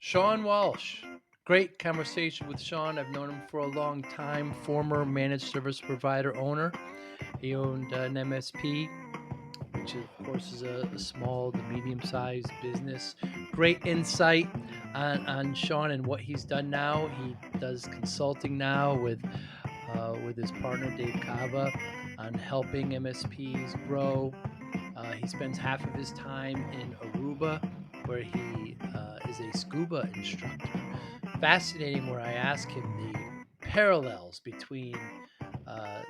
Shawn Walsh. Great conversation with Shawn. I've known him for a long time, former managed service provider owner. He owned an MSP, which of course is a small to medium sized business. Great insight on Shawn and what he's done now. He does consulting now with his partner Dave Kava on helping MSPs grow. He spends half of his time in Aruba, where he is a scuba instructor. Fascinating, where I ask him the parallels between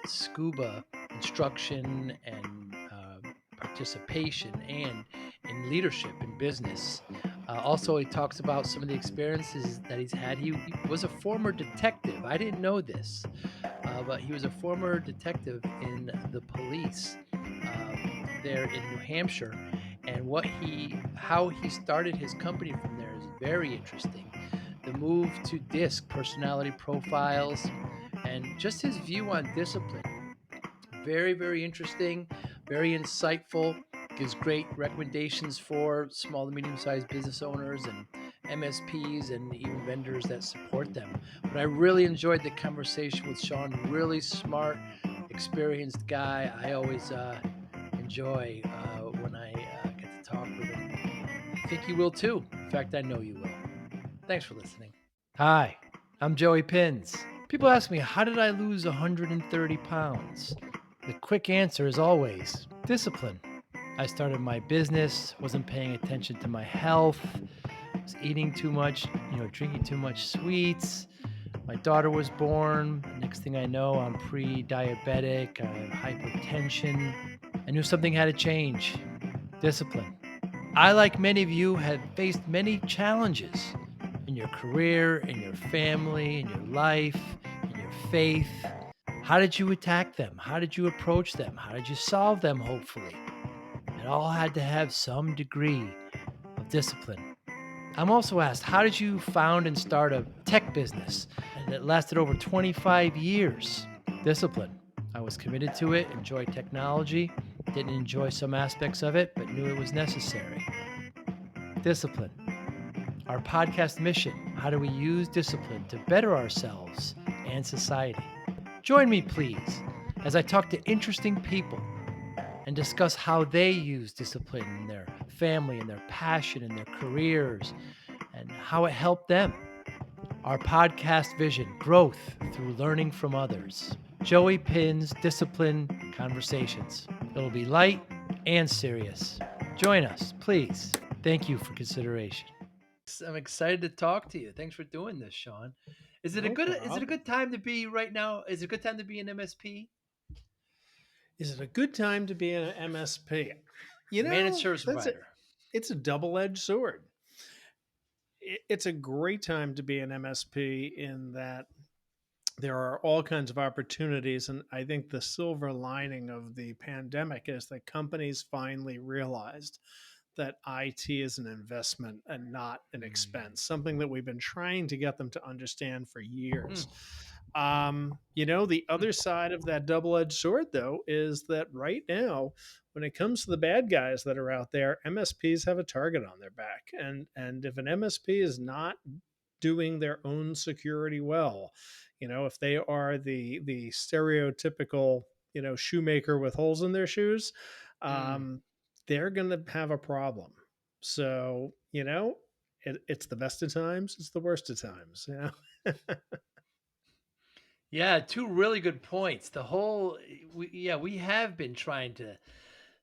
scuba instruction and participation and in leadership in business. Also, he talks about some of the experiences that he's had. He was a former detective. I didn't know this, but he was a former detective in the police there in New Hampshire. And how he started his company from there is very interesting. The move to DISC, personality profiles, and just his view on discipline. Very, very interesting, very insightful. Gives great recommendations for small to medium sized business owners and MSPs and even vendors that support them. But I really enjoyed the conversation with Shawn. Really smart, experienced guy. I always enjoy when I get to talk with him. I think you will too. In fact, I know you will. Thanks for listening. Hi, I'm Joey Pinz. People ask me, how did I lose 130 pounds? The quick answer is always discipline. I started my business, wasn't paying attention to my health, was eating too much, drinking too much sweets. My daughter was born. Next thing I know, I'm pre diabetic, I have hypertension. I knew something had to change. Discipline. I, like many of you, have faced many challenges in your career, in your family, in your life, in your faith. How did you attack them? How did you approach them? How did you solve them, hopefully? It all had to have some degree of discipline. I'm also asked, how did you found and start a tech business? And it lasted over 25 years. Discipline. I was committed to it, enjoyed technology, didn't enjoy some aspects of it, but knew it was necessary. Discipline. Our podcast mission: how do we use discipline to better ourselves and society? Join me, please, as I talk to interesting people and discuss how they use discipline in their family and their passion and their careers and how it helped them. Our podcast vision: growth through learning from others. Joey Pin's Discipline Conversations. It'll be light and serious. Join us, please. Thank you for consideration. I'm excited to talk to you. Thanks for doing this, Shawn. No Is it a problem. good time to be right now? Is it a good time to be an MSP? Is it a good time to be an MSP? Managed service That's it. provider. It's a double-edged sword. It's a great time to be an MSP in that there are all kinds of opportunities. And I think the silver lining of the pandemic is that companies finally realized that IT is an investment and not an Mm. expense, something that we've been trying to get them to understand for Mm. years. The other side of that double edged sword, though, is that right now, when it comes to the bad guys that are out there, MSPs have a target on their back. And if an MSP is not doing their own security well, if they are the stereotypical, shoemaker with holes in their shoes, Mm. um, they're going to have a problem. So, it's the best of times, it's the worst of times. Yeah, two really good points. We have been trying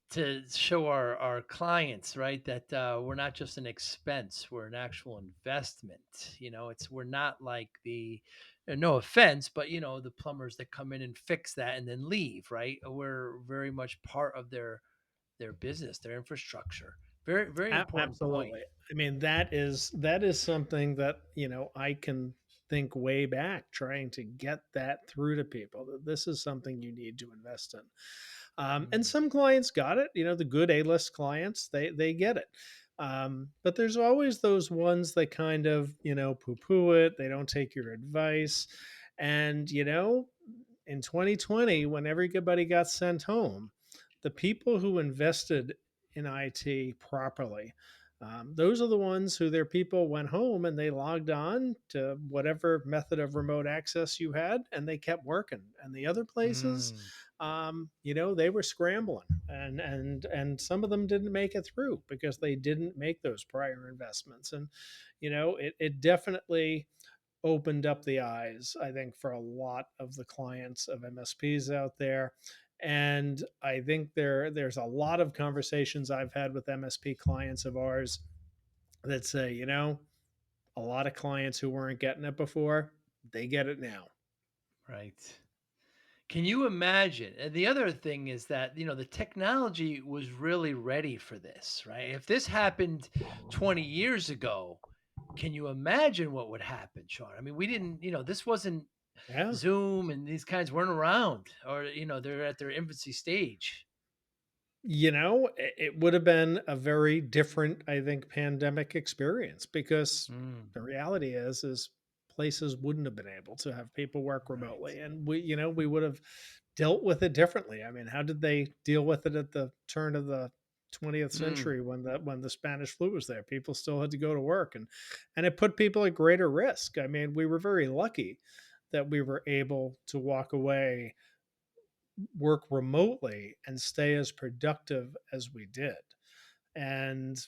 to show our clients, right, that we're not just an expense, we're an actual investment. We're not like no offense, but the plumbers that come in and fix that and then leave, right? We're very much part of their business, their infrastructure. Very, very important point. Absolutely. I mean, that is something that, I can think way back trying to get that through to people that this is something you need to invest in. And Mm. some clients got it, the good A-list clients, they get it. But there's always those ones that kind of, poo-poo it, they don't take your advice. And, in 2020, when everybody got sent home, the people who invested in IT properly, Those are the ones who their people went home and they logged on to whatever method of remote access you had, and they kept working. And the other places, Mm, they were scrambling, and some of them didn't make it through because they didn't make those prior investments. And it definitely opened up the eyes, I think, for a lot of the clients of MSPs out there. And I think there's a lot of conversations I've had with MSP clients of ours that say, a lot of clients who weren't getting it before, they get it now. right. Can you imagine? And the other thing is that, the technology was really ready for this, right? If this happened 20 years ago, can you imagine what would happen, Sean? I mean, we didn't, this wasn't Yeah. Zoom and these kinds weren't around, or, they're at their infancy stage. It would have been a very different, I think, pandemic experience because Mm, the reality is places wouldn't have been able to have people work right. remotely, and we would have dealt with it differently. I mean, how did they deal with it at the turn of the 20th Mm, century when the Spanish flu was there? People still had to go to work, and it put people at greater risk. I mean, we were very lucky that we were able to walk away, work remotely, and stay as productive as we did. And,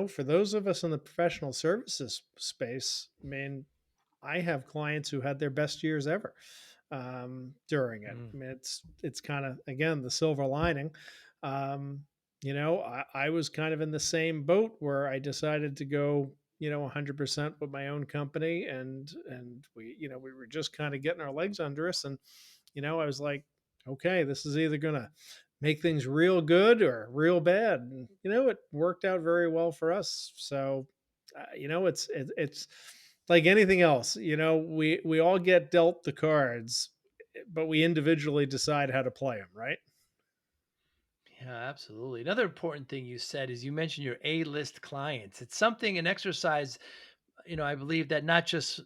for those of us in the professional services space, I mean, I have clients who had their best years ever during it. mm, I mean, it's kind of, again, the silver lining. Um, I was kind of in the same boat where I decided to go, 100% with my own company, and we were just kind of getting our legs under us. And I was like, okay, this is either going to make things real good or real bad. And, it worked out very well for us. So, it's like anything else. We all get dealt the cards, but we individually decide how to play them, right? yeah, absolutely. Another important thing you said is you mentioned your A-list clients. It's something, an exercise, I believe that not just,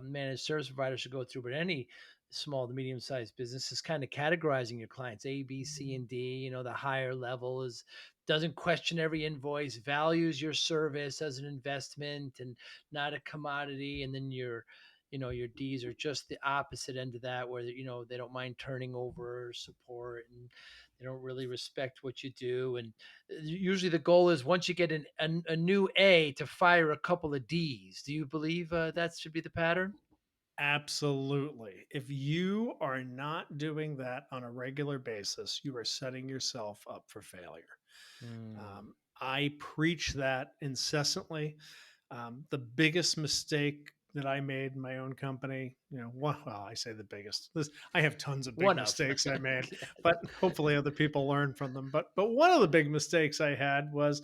managed service providers should go through, but any small to medium sized business is kind of categorizing your clients A, B, C, and D. The higher level is doesn't question every invoice, values your service as an investment and not a commodity. And then your D's are just the opposite end of that, where they don't mind turning over support and they don't really respect what you do. And usually the goal is once you get a new A to fire a couple of D's. Do you believe that should be the pattern? Absolutely. If you are not doing that on a regular basis, you are setting yourself up for failure. Mm, I preach that incessantly. The biggest mistake that I made in my own company, well, I say the biggest. I have tons of big one of. mistakes I made, Yeah. but hopefully other people learn from them. But one of the big mistakes I had was,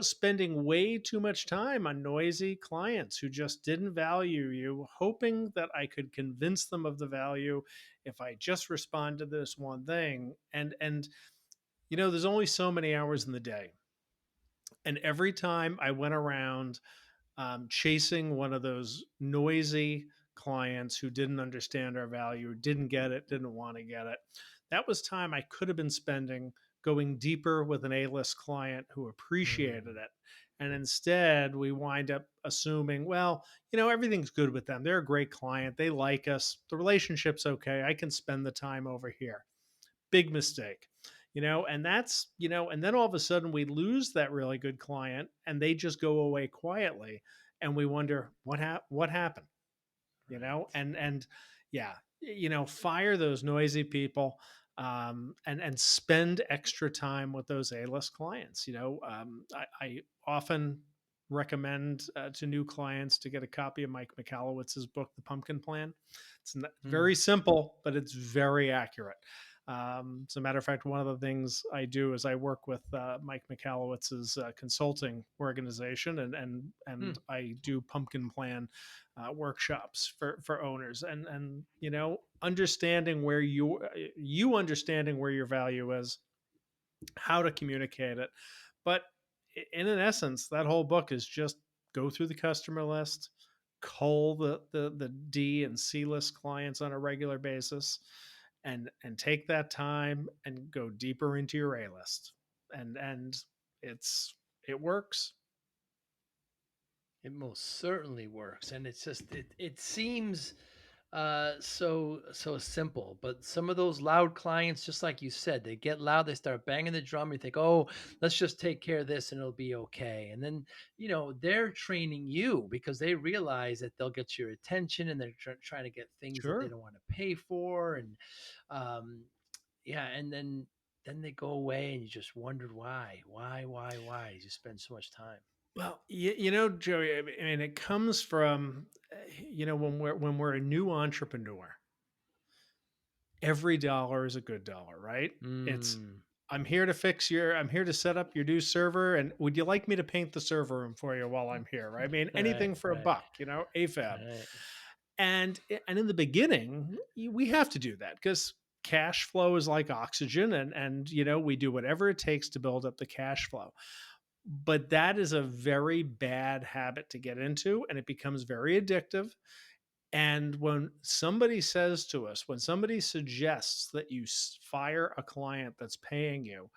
spending way too much time on noisy clients who just didn't value you, hoping that I could convince them of the value if I just respond to this one thing. And there's only so many hours in the day. And every time I went around chasing one of those noisy clients who didn't understand our value, didn't get it, didn't want to get it. That was time I could have been spending going deeper with an A-list client who appreciated Mm, it. And instead, we wind up assuming, well, everything's good with them. They're a great client. They like us. The relationship's okay. I can spend the time over here. Big mistake. And and then all of a sudden we lose that really good client and they just go away quietly, and we wonder what happened. right. And yeah, fire those noisy people, and spend extra time with those A-list clients. I often recommend to new clients to get a copy of Mike Michalowicz's book, The Pumpkin Plan. Very Mm, simple, but it's very accurate. As a matter of fact, one of the things I do is I work with Mike Michalowicz's consulting organization, and mm, I do Pumpkin Plan workshops for owners, and understanding where you understanding where your value is, how to communicate it. But in an essence, that whole book is just go through the customer list, cull the D and C list clients on a regular basis, and take that time and go deeper into your A list. And it's It works. It most certainly works, and it's just it seems so simple, but some of those loud clients, just like you said, they get loud, they start banging the drum, you think, oh, let's just take care of this and it'll be okay. And then, they're training you because they realize that they'll get your attention, and they're trying to get things that they Sure. don't want to pay for. And um yeah, and then they go away and you just wondered why you spend so much time. Well, Joey, I mean, it comes from, when we're a new entrepreneur, every dollar is a good dollar, right? It's Mm. I'm here to set up your new server, and would you like me to paint the server room for you while I'm here? Right? I mean, Right, anything for a right, buck, AFAB. right. And in the beginning, we have to do that because cash flow is like oxygen, and we do whatever it takes to build up the cash flow. But that is a very bad habit to get into, and it becomes very addictive. And when somebody suggests that you fire a client that's paying you,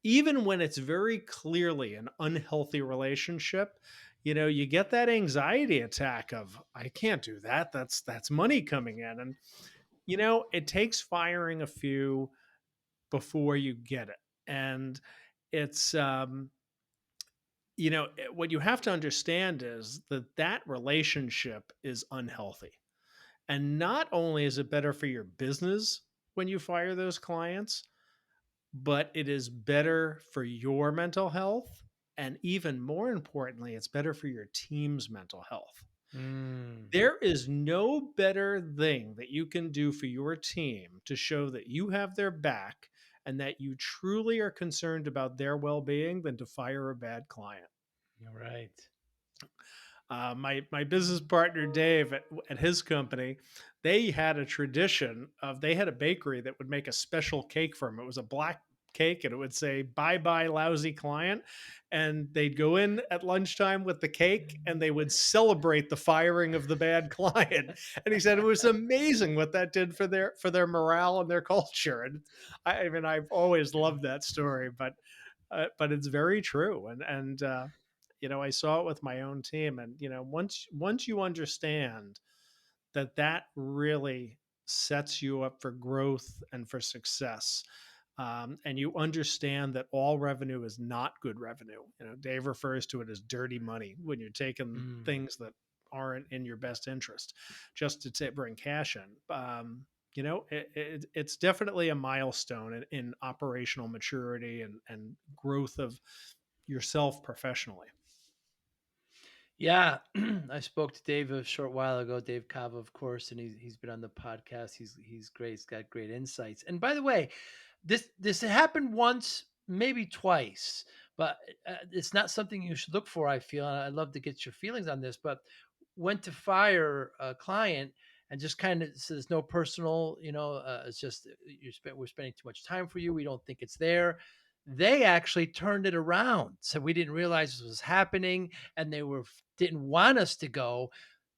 even when it's very clearly an unhealthy relationship, you get that anxiety attack of, I can't do that. That's money coming in. And, it takes firing a few before you get it. And it's, what you have to understand is that that relationship is unhealthy. And not only is it better for your business when you fire those clients, but it is better for your mental health. And even more importantly, it's better for your team's mental health. Mm. There is no better thing that you can do for your team to show that you have their back and that you truly are concerned about their well being than to fire a bad client. All right. My business partner Dave at his company, they had a tradition of they had a bakery that would make a special cake for him. It was a black cake and it would say "Bye bye lousy client," and they'd go in at lunchtime with the cake and they would celebrate the firing of the bad client. And he said it was amazing what that did for their morale and their culture. And I mean, I've always loved that story, but it's very true. I saw it with my own team, and once you understand that that really sets you up for growth and for success, and you understand that all revenue is not good revenue. Dave refers to it as dirty money when you're taking Mm. things that aren't in your best interest just to bring cash in. It's definitely a milestone in operational maturity and growth of yourself professionally. Yeah, I spoke to Dave a short while ago, Dave Kava, of course, and he's been on the podcast. He's great. He's got great insights. And by the way, this happened once, maybe twice, but it's not something you should look for. I feel, and I'd love to get your feelings on this. But went to fire a client and just kind of says no personal, it's just we're spending too much time for you. We don't think it's there. They actually turned it around, so we didn't realize this was happening, and they didn't want us to go.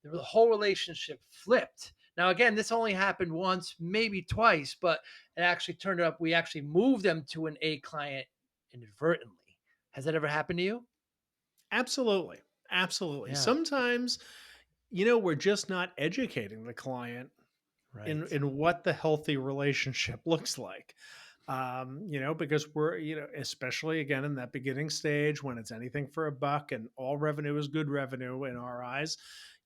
The whole relationship flipped. Now, again, this only happened once, maybe twice, but it actually turned up. We actually moved them to an A client inadvertently. Has that ever happened to you? Absolutely. Absolutely. Yeah. Sometimes, we're just not educating the client in Right. in what the healthy relationship looks like. Because we're, especially again in that beginning stage when it's anything for a buck and all revenue is good revenue in our eyes,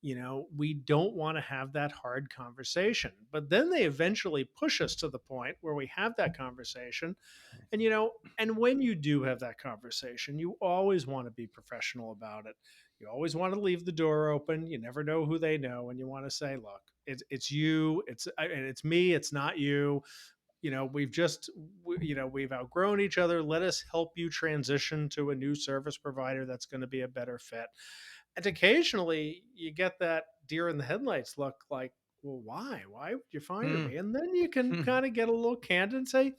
we don't want to have that hard conversation. But then they eventually push us to the point where we have that conversation. And when you do have that conversation, you always want to be professional about it. You always want to leave the door open. You never know who they know, and you want to say, "Look, it's you, and it's me. It's not you. We've outgrown each other. Let us help you transition to a new service provider that's going to be a better fit." And occasionally you get that deer in the headlights look like, well, why would you fire Hmm. me? And then you can Hmm. kind of get a little candid and say,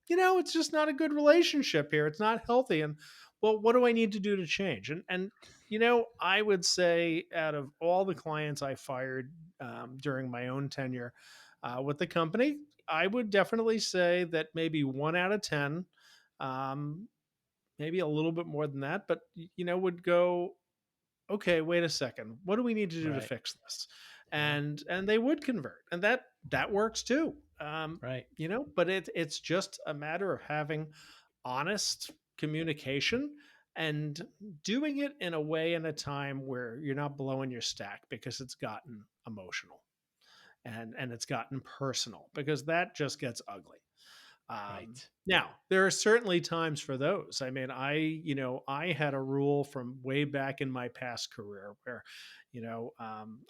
it's just not a good relationship here. It's not healthy. And well, what do I need to do to change? And I would say out of all the clients I fired during my own tenure with the company, I would definitely say that maybe 1 out of 10, um, maybe a little bit more than that, but would go, okay, wait a second, what do we need to do to Right. fix this? Yeah. And they would convert, and that works too. Right. But it's just a matter of having honest communication and doing it in a way and a time where you're not blowing your stack because it's gotten emotional and it's gotten personal, because that just gets ugly. Right. Now, there are certainly times for those. I mean, I had a rule from way back in my past career where,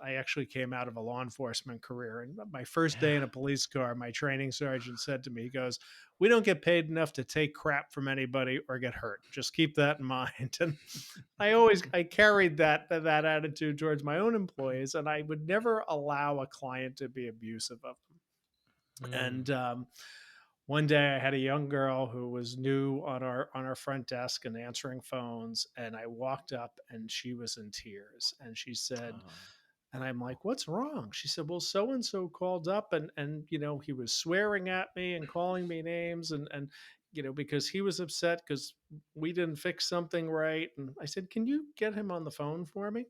I actually came out of a law enforcement career. And my first day in Yeah. a police car, my training sergeant said to me, he goes, "We don't get paid enough to take crap from anybody or get hurt. Just keep that in mind." And I carried that attitude towards my own employees, and I would never allow a client to be abusive of them. Mm. And one day I had a young girl who was new on our front desk and answering phones, and I walked up and she was in tears, and she said, Oh. and I'm like, "What's wrong?" She said, "Well, so and so called up, and he was swearing at me and calling me names, and because he was upset because we didn't fix something right." And I said, "Can you get him on the phone for me?"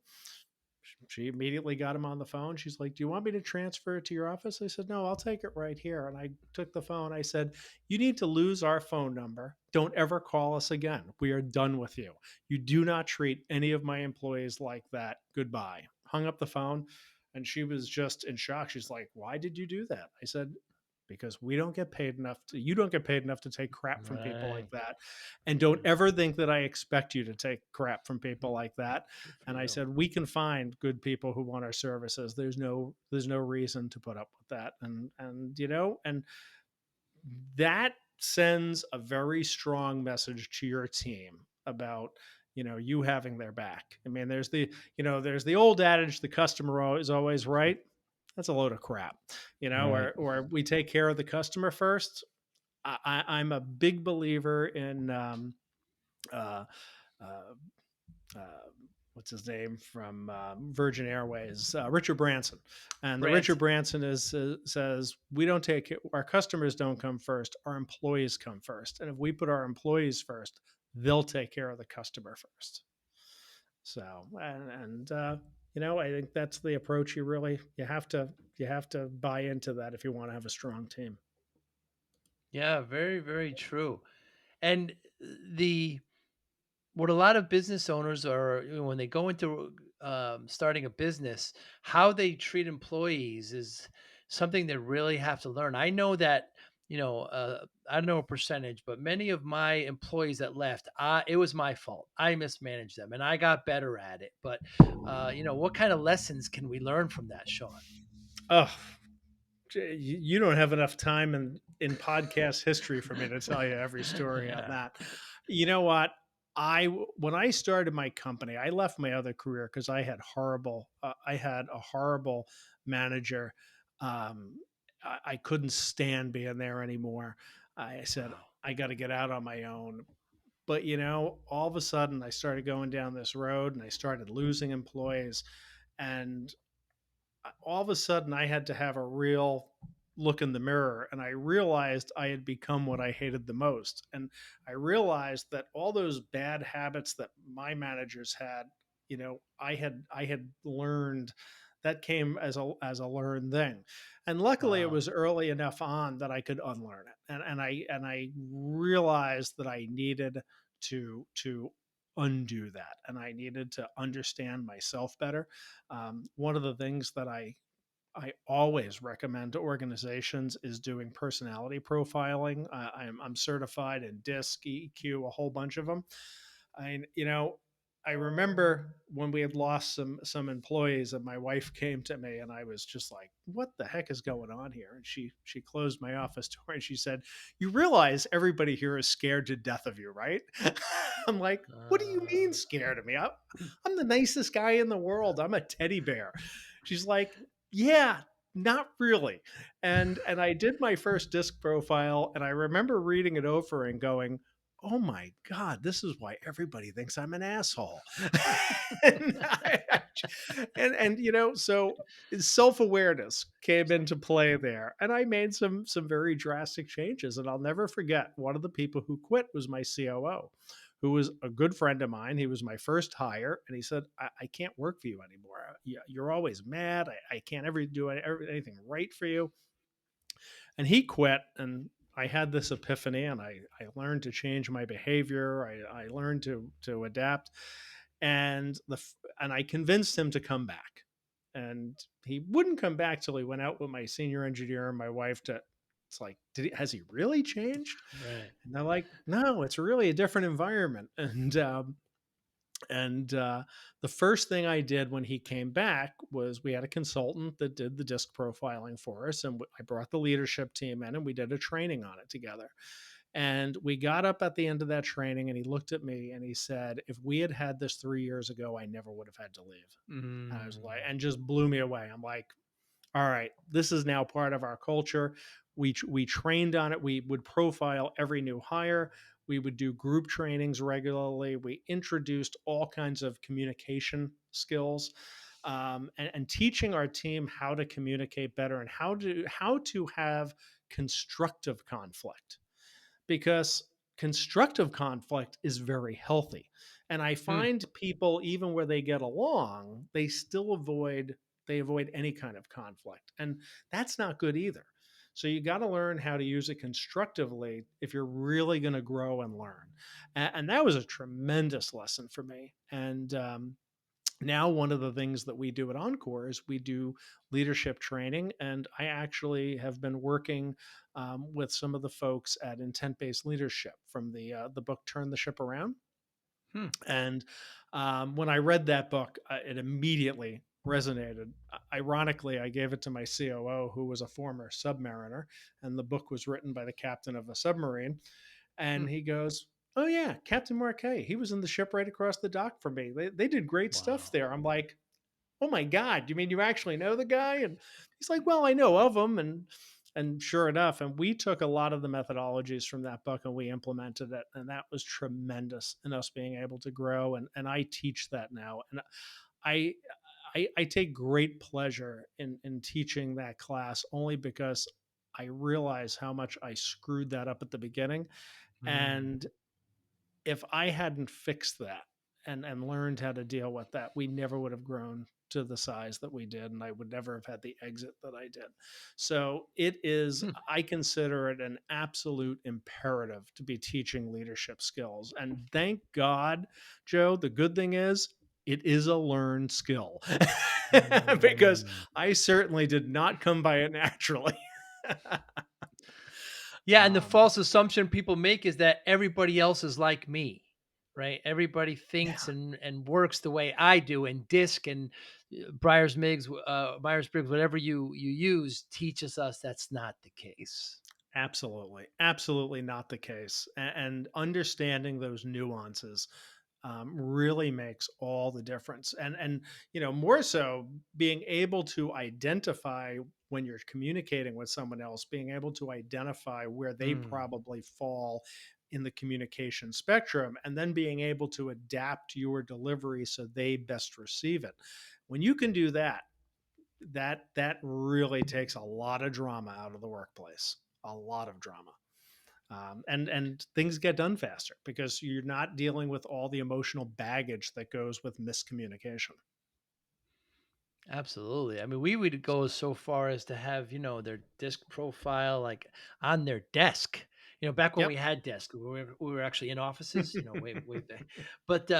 She immediately got him on the phone. She's like, "Do you want me to transfer it to your office?" I said, "No, I'll take it right here." And I took the phone. I said, "You need to lose our phone number. Don't ever call us again. We are done with you. You do not treat any of my employees like that. Goodbye." Hung up the phone, and she was just in shock. She's like, "Why did you do that?" I said, "Because we don't get paid enough to, you don't get paid enough to take crap from people Right. like that. And don't ever think that I expect you to take crap from people like that." Good for And I you. said, "We can find good people who want our services. There's no reason to put up with that." And that sends a very strong message to your team about you having their back. I mean, there's the old adage, the customer is always right. That's a load of crap. Right. Or we take care of the customer first. I'm a big believer in uh, uh, uh, what's his name from Virgin Airways, Richard Branson. And the Richard Branson. Branson says, "We don't take it, our customers don't come first, our employees come first. And if we put our employees first, they'll take care of the customer first." So, I think that's the approach. You have to buy into that if you want to have a strong team. Yeah. Very, very true. And the what a lot of business owners are, when they go into starting a business, how they treat employees is something they really have to learn. I know that, I don't know a percentage, but many of my employees that left, it was my fault. I mismanaged them and I got better at it. But, what kind of lessons can we learn from that, Sean? Oh, you don't have enough time in podcast history for me to tell you every story on Yeah. that. You know what? When I started my company, I left my other career because I had a horrible manager. I couldn't stand being there anymore. I said, Oh, I got to get out on my own. But all of a sudden I started going down this road and I started losing employees. And all of a sudden I had to have a real look in the mirror, and I realized I had become what I hated the most. And I realized that all those bad habits that my managers had, I had learned. That came as a learned thing. And luckily it wow. was early enough on that I could unlearn it. And I realized that I needed to undo that, and I needed to understand myself better. One of the things that I always recommend to organizations is doing personality profiling. I'm certified in DISC, EQ, a whole bunch of them. I you know I remember when we had lost some employees, and my wife came to me, and I was just like, "What the heck is going on here?" And she closed my office door and she said, "You realize everybody here is scared to death of you, right?" I'm like, "What do you mean Uh, scared of me? I'm the nicest guy in the world. I'm a teddy bear." She's like, "Yeah, not really." And I did my first disc profile, and I remember reading it over and going, "Oh my god, this is why everybody thinks I'm an asshole." and, I, so self-awareness came into play there, and I made some very drastic changes. And I'll never forget, one of the people who quit was my COO, who was a good friend of mine. He was my first hire, and he said, I can't work for you anymore. You're always mad. I can't ever do anything right for you. And he quit, and I had this epiphany, and I learned to change my behavior. I learned to adapt, and and I convinced him to come back. And he wouldn't come back till he went out with my senior engineer and my wife to. It's like, has he really changed? Right. And they're like, no, it's really a different environment. And the first thing I did when he came back was we had a consultant that did the disc profiling for us, and I brought the leadership team in, and we did a training on it together. And we got up at the end of that training, and he looked at me and he said, "If we had had this 3 years ago, I never would have had to leave." And I was like, Mm. and just blew me away. I'm like, all right, this is now part of our culture. We trained on it. We would profile every new hire. We would do group trainings regularly. We introduced all kinds of communication skills, and teaching our team how to communicate better and how to have constructive conflict, because constructive conflict is very healthy. And I Hmm. find people, even where they get along, they avoid any kind of conflict. And that's not good either. So you got to learn how to use it constructively if you're really going to grow and learn. And that was a tremendous lesson for me. And now one of the things that we do at Encore is we do leadership training, and I actually have been working with some of the folks at Intent Based Leadership from the book Turn the Ship Around. Hmm. And when I read that book, it immediately resonated. Ironically, I gave it to my COO, who was a former submariner, and the book was written by the captain of a submarine. Hmm. And he goes, "Oh yeah, Captain Marquet. He was in the ship right across the dock from me. They did great stuff Wow. there." I'm like, "Oh my god, you mean you actually know the guy?" And he's like, "Well, I know of him." And sure enough, and we took a lot of the methodologies from that book and we implemented it, and that was tremendous in us being able to grow. And I teach that now, and I I take great pleasure in teaching that class, only because I realize how much I screwed that up at the beginning. Mm. And if I hadn't fixed that and learned how to deal with that, we never would have grown to the size that we did, and I would never have had the exit that I did. So it is, Hmm. I consider it an absolute imperative to be teaching leadership skills. And thank God, Joe, the good thing is it is a learned skill, because Mm. I certainly did not come by it naturally. Yeah, and the um, false assumption people make is that everybody else is like me, right? Everybody thinks yeah. and works the way I do, and DISC and Myers Briggs, whatever you use, teaches us that's not the case. Absolutely. Absolutely not the case. And understanding those nuances really makes all the difference. And more so being able to identify when you're communicating with someone else, being able to identify where they Mm. probably fall in the communication spectrum, and then being able to adapt your delivery so they best receive it. When you can do that, that really takes a lot of drama out of the workplace, a lot of drama. And things get done faster because you're not dealing with all the emotional baggage that goes with miscommunication. Absolutely. I mean, we would go so far as to have, their disc profile like on their desk. Back when Yep. we had desks, we were actually in offices, way back. But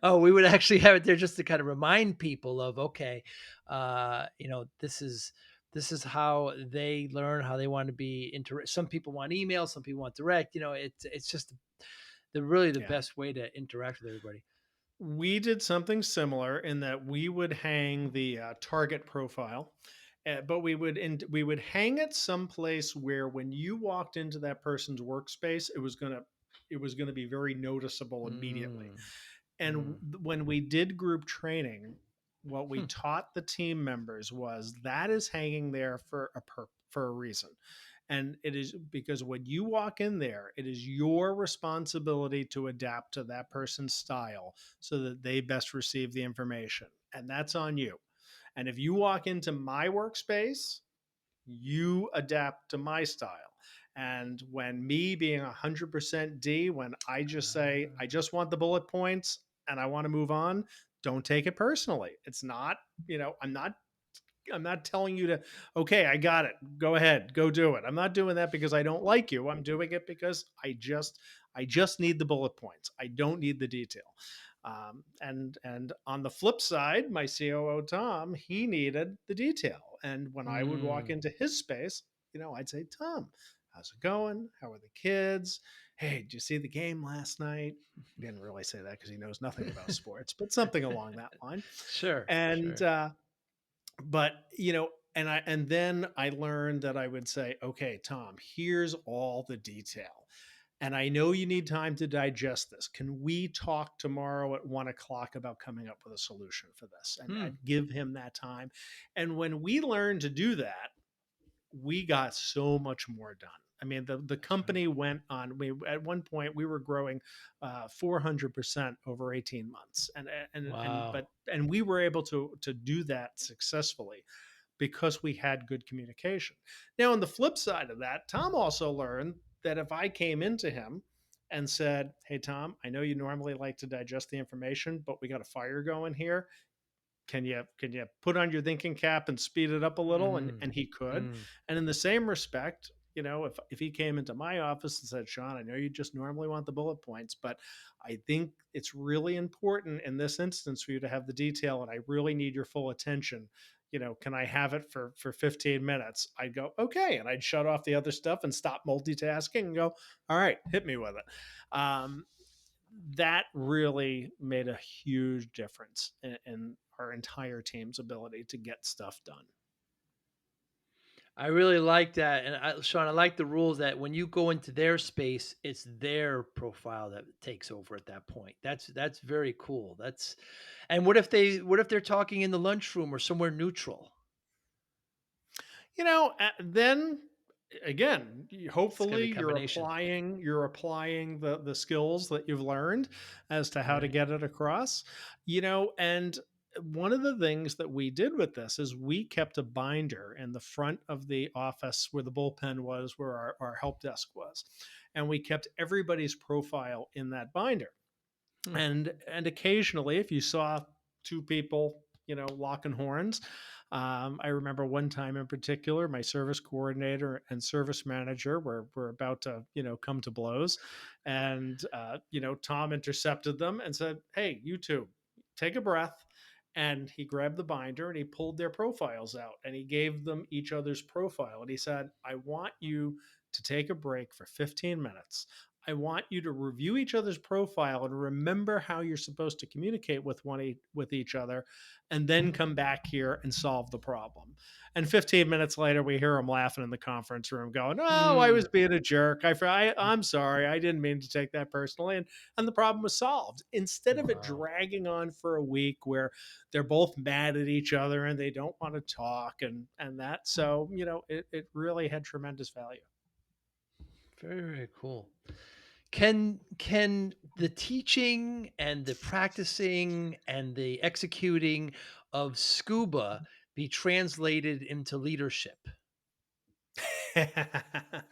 oh, we would actually have it there just to kind of remind people of, okay, this is how they learn, how they want to be some people want email, some people want direct. It's just the Yeah. best way to interact with everybody. We did something similar in that we would hang the target profile, but we would hang it someplace where when you walked into that person's workspace, it was gonna be very noticeable immediately. Mm, And mm. when we did group training, what we Hmm. taught the team members was that is hanging there for a reason. And it is because when you walk in there, it is your responsibility to adapt to that person's style so that they best receive the information. And that's on you. And if you walk into my workspace, you adapt to my style. And when me being 100% D, when I just say, I Ah. just want the bullet points and I want to move on, don't take it personally. It's not, I'm not telling you to, okay, I got it. Go ahead, go do it. I'm not doing that because I don't like you. I'm doing it because I just need the bullet points. I don't need the detail. And on the flip side, my COO Tom, he needed the detail. And when I would walk Mm. into his space, I'd say, Tom, how's it going? How are the kids? Hey, did you see the game last night? He didn't really say that because he knows nothing about sports, but something along that line. Sure, And sure. but and then I learned that I would say, okay, Tom, here's all the detail. And I know you need time to digest this. Can we talk tomorrow at 1 o'clock about coming up with a solution for this? And Hmm. I'd give him that time. And when we learned to do that, we got so much more done. I mean, the That's right. company went on. We at one point we were growing 400% over 18 months, Wow. and we were able to do that successfully because we had good communication. Now, on the flip side of that, Tom also learned that if I came into him and said, "Hey, Tom, I know you normally like to digest the information, but we got a fire going here. Can you put on your thinking cap and speed it up a little?" And Mm. and he could. Mm. And in the same respect, if he came into my office and said, Shawn, I know you just normally want the bullet points, but I think it's really important in this instance for you to have the detail, and I really need your full attention. Can I have it for 15 minutes? I'd go, okay. And I'd shut off the other stuff and stop multitasking and go, all right, hit me with it. That really made a huge difference in our entire team's ability to get stuff done. I really like that, and Sean, I like the rules that when you go into their space, it's their profile that takes over at that point. That's very cool. And what if they're talking in the lunchroom or somewhere neutral? Then again, It's gonna hopefully be a you're combination, applying you're applying the skills that you've learned as to how to right? get it across. And one of the things that we did with this is we kept a binder in the front of the office where the bullpen was, where our help desk was, and we kept everybody's profile in that binder. Hmm. And occasionally, if you saw two people locking horns, I remember one time in particular, my service coordinator and service manager were about to come to blows, and Tom intercepted them and said, hey, you two, take a breath. And he grabbed the binder and he pulled their profiles out and he gave them each other's profile, and he said, I want you to take a break for 15 minutes. I want you to review each other's profile and remember how you're supposed to communicate with each other, and then come back here and solve the problem. And 15 minutes later, we hear him laughing in the conference room, going, "Oh, I Mm. was being a jerk. I'm sorry. I didn't mean to take that personally." And the problem was solved. Instead of it Wow. dragging on for a week where they're both mad at each other and they don't want to talk and that. So it really had tremendous value. Very, very cool. Can the teaching and the practicing and the executing of SCUBA be translated into leadership? I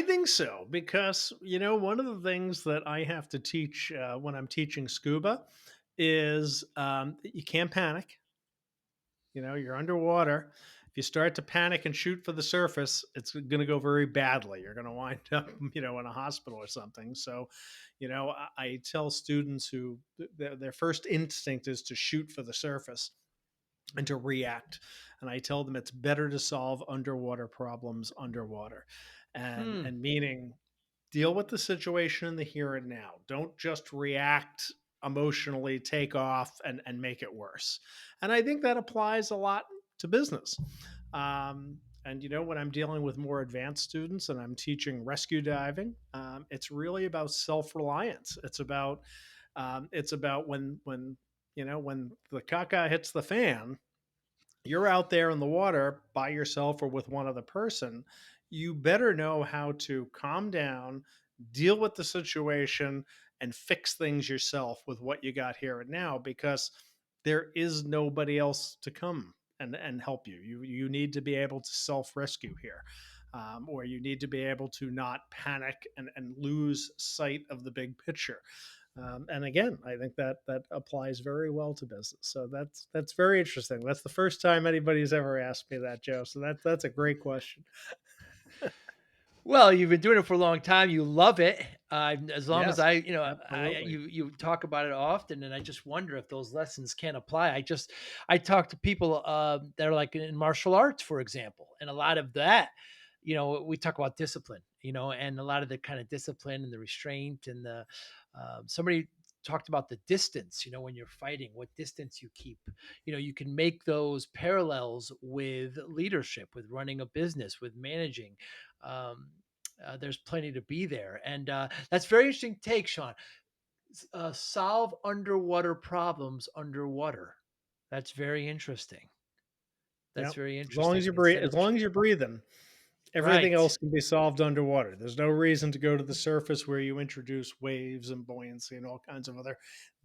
think so because, one of the things that I have to teach when I'm teaching scuba is that you can't panic. You're underwater. If you start to panic and shoot for the surface, it's going to go very badly. You're going to wind up, in a hospital or something. So, I tell students who their first instinct is to shoot for the surface and to react. And I tell them it's better to solve underwater problems underwater. And Hmm. and meaning, deal with the situation in the here and now. Don't just react emotionally, take off and make it worse. And I think that applies a lot to business. And when I'm dealing with more advanced students and I'm teaching rescue diving, it's really about self-reliance. It's about when the caca hits the fan, you're out there in the water by yourself or with one other person, you better know how to calm down, deal with the situation, and fix things yourself with what you got here and now, because there is nobody else to come and help you. You need to be able to self rescue here. or you need to be able to not panic and lose sight of the big picture. And again, I think that applies very well to business. So that's very interesting. That's the first time anybody's ever asked me that, Joe. So that's a great question. Well, you've been doing it for a long time. You love it. As long as Yes, I, absolutely. you talk about it often, and I just wonder if those lessons can apply. I talk to people that are like in martial arts, for example, and a lot of that, we talk about discipline, and a lot of the kind of discipline and the restraint and the somebody talked about the distance, when you're fighting, what distance you keep. You can make those parallels with leadership, with running a business, with managing. Um, there's plenty to be there. And that's very interesting take, Shawn. Solve underwater problems underwater. That's very interesting. That's Yep. very As long as interesting. you breathe, Instead as of long as you're breathing, everything right, else can be solved underwater. There's no reason to go to the surface where you introduce waves and buoyancy and all kinds of other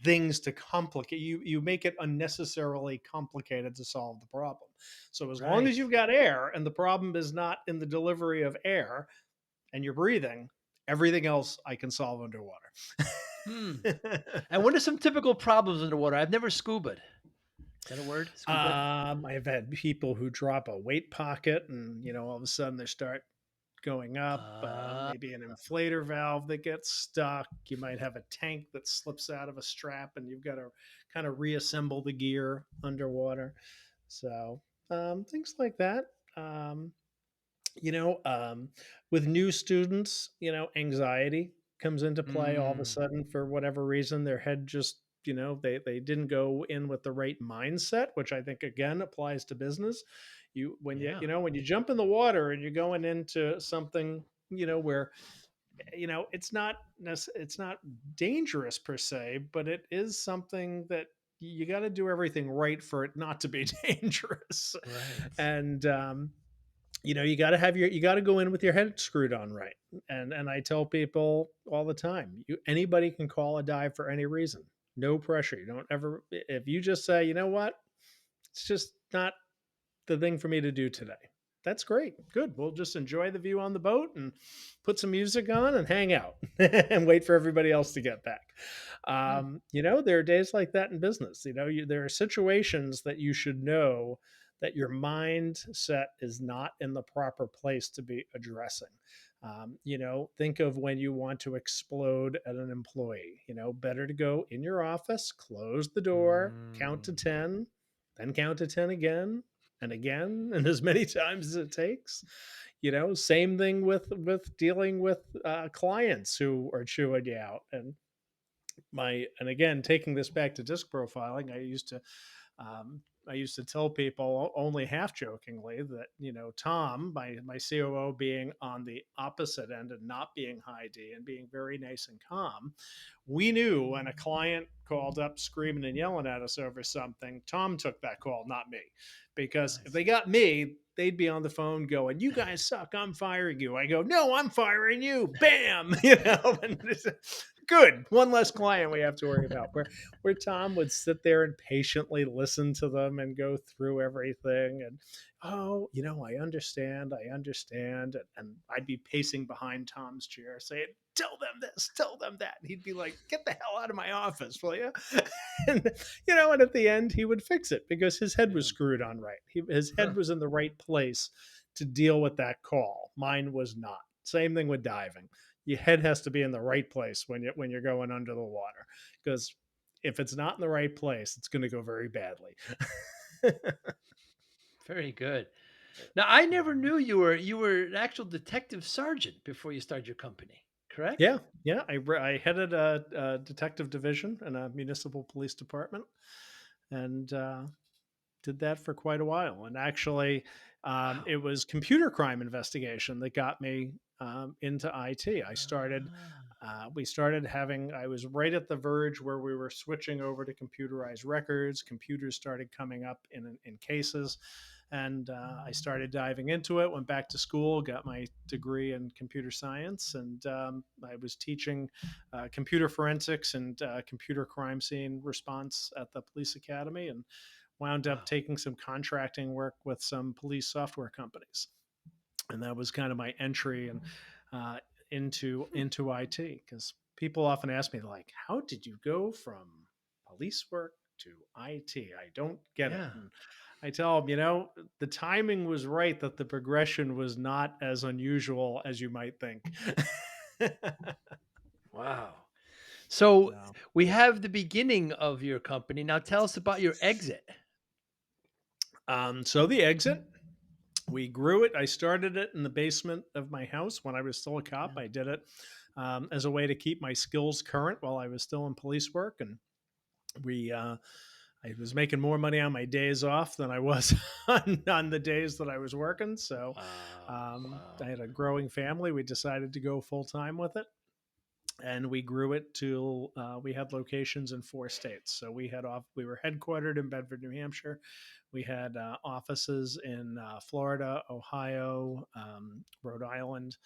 things to complicate you. You make it unnecessarily complicated to solve the problem. So as long as right. you've got air and the problem is not in the delivery of air and you're breathing, everything else I can solve underwater. Hmm. And what are some typical problems underwater? I've never scubaed. Is that a word? Scuba? I've had people who drop a weight pocket and, all of a sudden they start going up, Uh, maybe an inflator valve that gets stuck. You might have a tank that slips out of a strap and you've got to kind of reassemble the gear underwater. So, things like that. Um, you know, um, with new students, anxiety comes into play all of a mm, sudden for whatever reason. Their head just, they didn't go in with the right mindset, which I think again applies to business. yeah. When you jump in the water and you're going into something, where it's not dangerous per se, but it is something that you got to do everything right for it not to be dangerous. Right. And you got to go in with your head screwed on right. And I tell people all the time, anybody can call a dive for any reason. No pressure. You don't ever, if you just say, you know what, it's just not the thing for me to do today. That's great. Good. We'll just enjoy the view on the boat and put some music on and hang out and wait for everybody else to get back. Hmm. There are days like that in business. There are situations that you should know that your mindset is not in the proper place to be addressing. Think of when you want to explode at an employee. Better to go in your office, close the door, count to Mm, 10, then count to 10 again and again and as many times as it takes. Same thing with dealing with clients who are chewing you out. And again, taking this back to disc profiling, I used to tell people only half jokingly that Tom, my COO, being on the opposite end and not being high D and being very nice and calm, we knew when a client called up screaming and yelling at us over something, Tom took that call, not me, because if nice. they got me, they'd be on the phone going, "You guys suck. I'm firing you." I go, "No, I'm firing you." Bam, and good. One less client we have to worry about. Where Tom would sit there and patiently listen to them and go through everything. And, oh, I understand. And I'd be pacing behind Tom's chair saying, "Tell them this, tell them that." And he'd be like, "Get the hell out of my office, will you?" and, and at the end, he would fix it because his head was Yeah. screwed on right. His head Huh. was in the right place to deal with that call. Mine was not. Same thing with diving. Your head has to be in the right place when you're going under the water, because if it's not in the right place, it's going to go very badly. Very good. Now, I never knew you were an actual detective sergeant before you started your company, correct? Yeah, yeah. I headed a detective division in a municipal police department, and did that for quite a while. And actually, Wow. it was computer crime investigation that got me into IT. Ah, We started having, I was right at the verge where we were switching over to computerized records. Computers started coming up in cases. And I started diving into it, went back to school, got my degree in computer science, and I was teaching computer forensics and computer crime scene response at the police academy. And wound up wow. taking some contracting work with some police software companies. and that was kind of my entry and uh, into IT, because people often ask me like, "How did you go from police work to IT? I don't get it." Yeah. And I tell them, the timing was right, that the progression was not as unusual as you might think. Wow. So So, we have the beginning of your company. Now tell us about your exit. so the exit, we grew it. I started it in the basement of my house when I was still a cop. Yeah. I did it as a way to keep my skills current while I was still in police work, and we I was making more money on my days off than I was on the days that I was working. So Wow. I Wow. had a growing family. We decided to go full time with it, and we grew it to we had locations in 4 states. So we were headquartered in Bedford, New Hampshire. We had offices in Florida, Ohio, Rhode Island,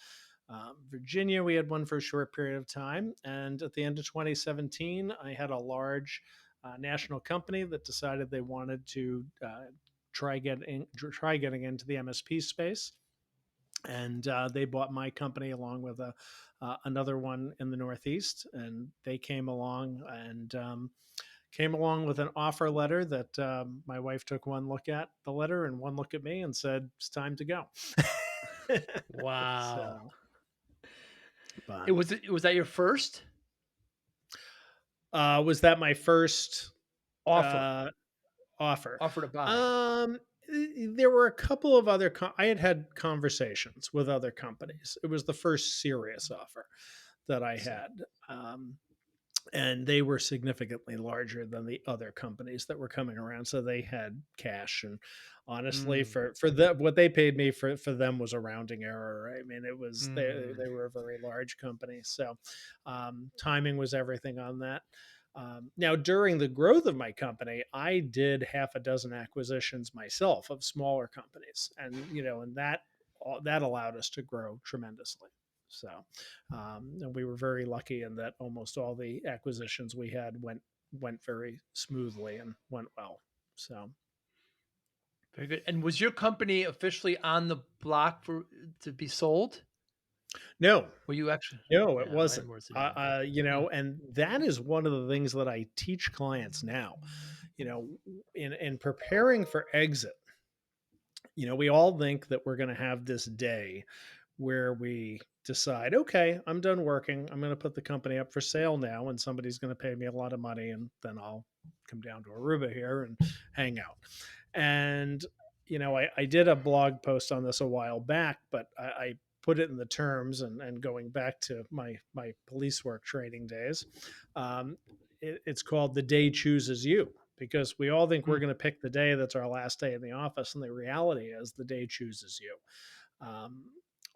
Virginia. We had one for a short period of time, and at the end of 2017, I had a large national company that decided they wanted to try getting into the MSP space, and they bought my company along with another one in the Northeast, and they came along and came along with an offer letter that my wife took one look at the letter and one look at me and said, "It's time to go." Wow. So, It but was that your first was that my first offer? uh, offer? Offer to buy. Um, there were a couple of other. I had conversations with other companies. It was the first serious offer that I See. had. And they were significantly larger than the other companies that were coming around. So they had cash, and honestly, Mm, for what they paid me for them was a rounding error. I mean, it was mm. they were a very large company, so timing was everything on that. Now, during the growth of my company, I did half a dozen acquisitions myself of smaller companies, and that allowed us to grow tremendously. So, and we were very lucky in that almost all the acquisitions we had went very smoothly and went well. So Very good. And was your company officially on the block for to be sold? no, Were you actually no, it Yeah, mine wasn't. was either. Hmm. And that is one of the things that I teach clients now. In preparing for exit, we all think that we're going to have this day where we decide, okay, I'm done working. I'm going to put the company up for sale now, and somebody's going to pay me a lot of money, and then I'll come down to Aruba here and hang out. And I did a blog post on this a while back, but I put it in the terms, and going back to my police work training days, it's called "The Day Chooses You." Because we all think we're Hmm. going to pick the day that's our last day in the office, and the reality is the day chooses you. Um,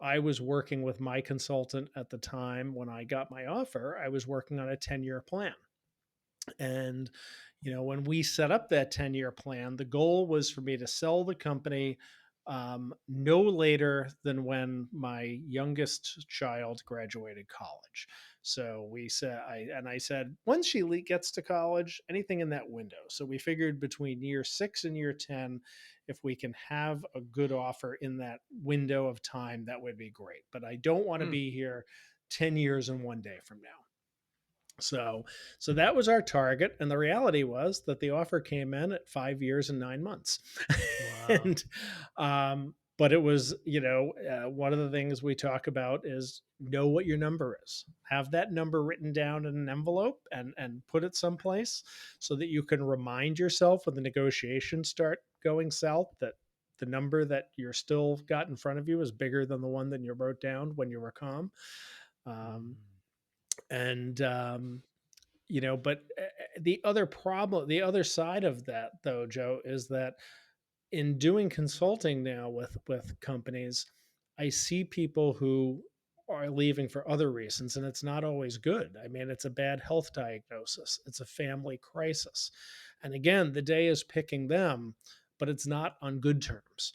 I was working with my consultant at the time when I got my offer. I was working on a 10-year plan. And, when we set up that 10-year plan, the goal was for me to sell the company no later than when my youngest child graduated college. So I said, once she gets to college, anything in that window. So we figured between year 6 and year 10, if we can have a good offer in that window of time, that would be great. But I don't want to Hmm. be here 10 years and 1 day from now. So that was our target, and the reality was that the offer came in at 5 years and 9 months. Wow. And but it was, one of the things we talk about is know what your number is. Have that number written down in an envelope and put it someplace so that you can remind yourself when the negotiations start going south that the number that you're still got in front of you is bigger than the one that you wrote down when you were calm. Um, Mm. and but the other side of that, though, Joe, is that in doing consulting now with companies, I see people who are leaving for other reasons, and it's not always good. I mean, it's a bad health diagnosis, it's a family crisis, and again, the day is picking them, but it's not on good terms.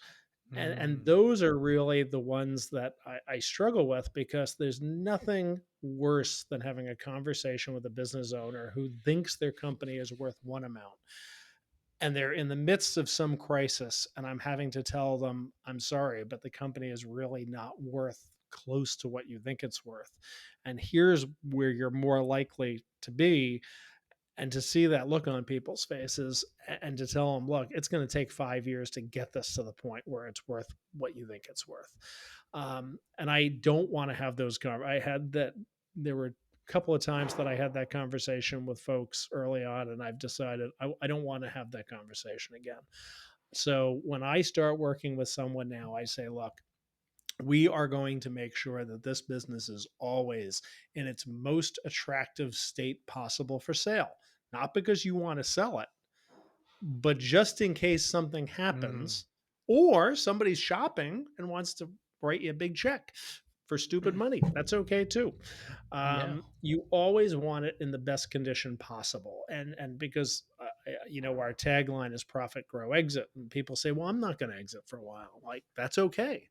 And Mm. those are really the ones that I struggle with, because there's nothing worse than having a conversation with a business owner who thinks their company is worth one amount, and they're in the midst of some crisis, and I'm having to tell them, I'm sorry, but the company is really not worth close to what you think it's worth. And here's where you're more likely to be. And to see that look on people's faces and to tell them, look, it's going to take 5 years to get this to the point where it's worth what you think it's worth. And I don't want to have those. I had that. There were a couple of times that I had that conversation with folks early on, and I've decided I don't want to have that conversation again. So when I start working with someone now, I say, look, we are going to make sure that this business is always in its most attractive state possible for sale. Not because you want to sell it, but just in case something Mm. happens or somebody's shopping and wants to write you a big check for stupid money. That's okay too. Yeah. You always want it in the best condition possible, and because our tagline is "Profit, Grow, Exit," and people say, "Well, I'm not going to exit for a while." Like that's okay.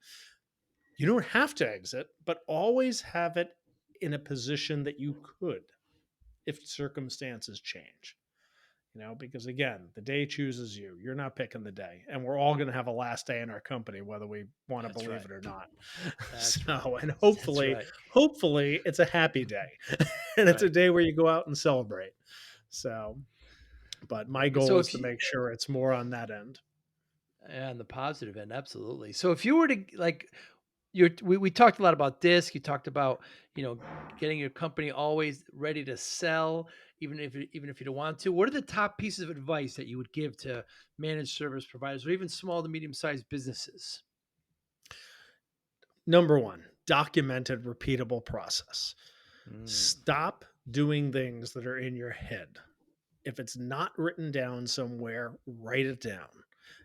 You don't have to exit, but always have it in a position that you could if circumstances change. Because again, the day chooses you. You're not picking the day. And we're all going to have a last day in our company, whether we want to That's believe right. it or not. That's right. So, and That's hopefully, right. hopefully it's a happy day and it's a Right. day where you go out and celebrate. So, but my Very good. So goal is if to you, make sure it's more on that end. yeah, on the positive end, absolutely. So if you were to like, we talked a lot about this. You talked about getting your company always ready to sell, even if you don't want to. What are the top pieces of advice that you would give to managed service providers or even small to medium sized businesses? Number one, documented, repeatable process. Mm, Stop doing things that are in your head. If it's not written down somewhere, write it down.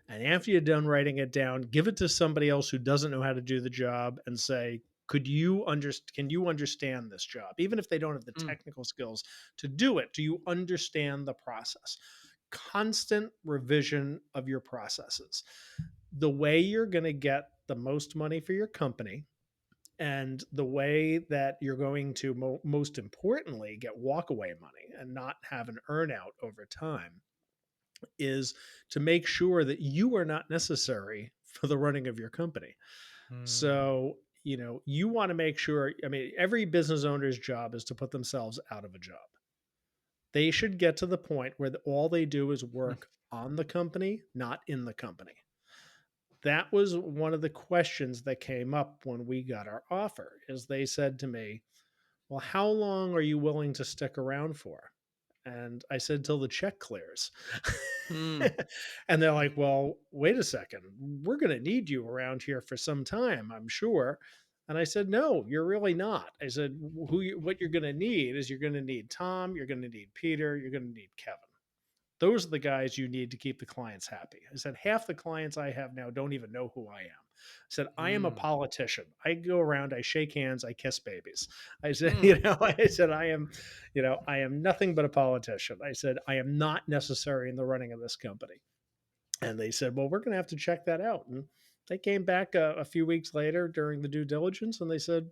And after you're done writing it down, give it to somebody else who doesn't know how to do the job and say, can you understand this job? Even if they don't have the mm, technical skills to do it, do you understand the process? Constant revision of your processes. The way you're going to get the most money for your company and the way that you're going to most importantly get walkaway money and not have an earnout over time is to make sure that you are not necessary for the running of your company. mm, So, you want to make sure, I mean, every business owner's job is to put themselves out of a job. They should get to the point where all they do is mm, work on the company, not in the company. That was one of the questions that came up when we got our offer is they said to me, well, how long are you willing to stick around for? And I said, till the check clears. mm, And they're like, well, wait a second. We're going to need you around here for some time, I'm sure. And I said, no, you're really not. I said, what you're going to need is you're going to need Tom, you're going to need Peter, you're going to need Kevin. Those are the guys you need to keep the clients happy. I said, half the clients I have now don't even know who I am. I said, I am a mm, politician. I go around, I shake hands, I kiss babies. I said, mm, I said, I am nothing but a politician. I said, I am not necessary in the running of this company. And they said, well, we're going to have to check that out. And they came back a few weeks later during the due diligence and they said,